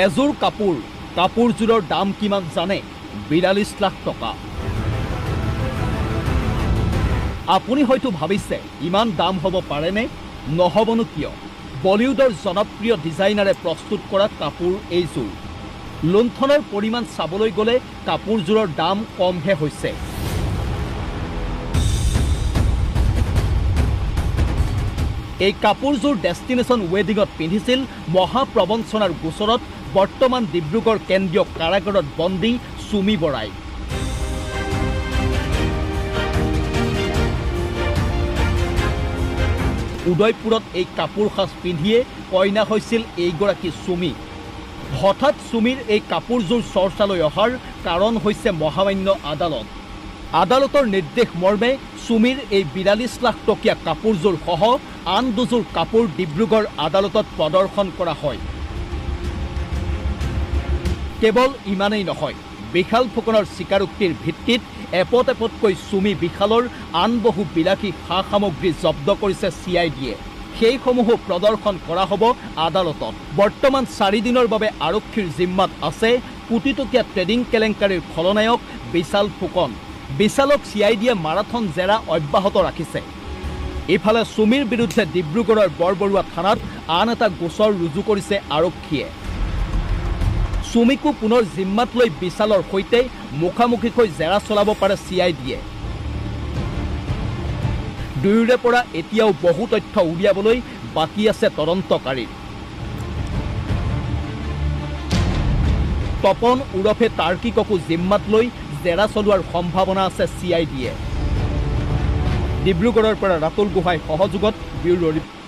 এযোৰ কাপোৰযোৰৰ দাম কিমান জানে? ৪২ লাখ টকা। আপুনি হয়তো ভাবিছে ইমান দাম হ'ব পাৰেনে? নহ'বনো কিয়? বলিউডৰ জনপ্ৰিয় ডিজাইনাৰে প্ৰস্তুত কৰা কাপোৰ এইযোৰ। লুণ্ঠনৰ পৰিমাণ চাবলৈ গ'লে কাপোৰযোৰৰ দাম কমহে হৈছে। এই কাপোৰযোৰ ডেষ্টিনেশ্যন ৱেডিঙত পিন্ধিছিল মহাপ্ৰবঞ্চনাৰ গোচৰত বৰ্তমান ডিব্ৰুগড় কেন্দ্ৰীয় কাৰাগাৰত বন্দী সুমি বৰাই। উদয়পুৰত এই কাপোৰ সাজ পিন্ধিয়ে কইনা হৈছিল এইগৰাকী সুমি। হঠাৎ সুমিৰ এই কাপোৰযোৰ চৰ্চালৈ অহাৰ কাৰণ হৈছে মহামান্য আদালত। আদালতৰ নিৰ্দেশ মৰ্মে সুমিৰ এই ৪২ লাখ টকীয়া কাপোৰযোৰ সহ আন দুযোৰ কাপোৰ ডিব্ৰুগড় আদালতত প্ৰদৰ্শন কৰা হয়। কেৱল ইমানেই নহয়, বিশাল ফুকনৰ স্বীকাৰোক্তিৰ ভিত্তিত এপত এপতকৈ সুমি বিশালৰ আন বহু বিলাসী সা সামগ্ৰী জব্দ কৰিছে CIDয়ে। সেইসমূহো প্ৰদৰ্শন কৰা হ'ব আদালতত। বৰ্তমান ৪ দিনৰ বাবে আৰক্ষীৰ জিম্মাত আছে কোটিটকীয়া ট্ৰেডিং কেলেংকাৰীৰ খলনায়ক বিশাল ফুকন। বিশালক CIDয়ে মাৰাথন জেৰা অব্যাহত ৰাখিছে। ইফালে সুমিৰ বিৰুদ্ধে ডিব্ৰুগড়ৰ বৰবৰুৱা থানাত আন এটা গোচৰ ৰুজু কৰিছে আৰক্ষীয়ে। সুমিকো পুনৰ জিম্মাত লৈ বিশালৰ সৈতে মুখামুখিকৈ জেৰা চলাব পাৰে CIDয়ে। দুয়োৰে পৰা এতিয়াও বহু তথ্য উলিয়াবলৈ বাকী আছে তদন্তকাৰীৰ। তপন ওৰফে তাৰ্কিককো জিম্মাত লৈ জেৰা চলোৱাৰ সম্ভাৱনা আছে CIDয়ে। ডিব্ৰুগড়ৰ পৰা ৰাতুল গোহাঁইৰ সহযোগত ব্যুৰো ৰিপৰ্ট।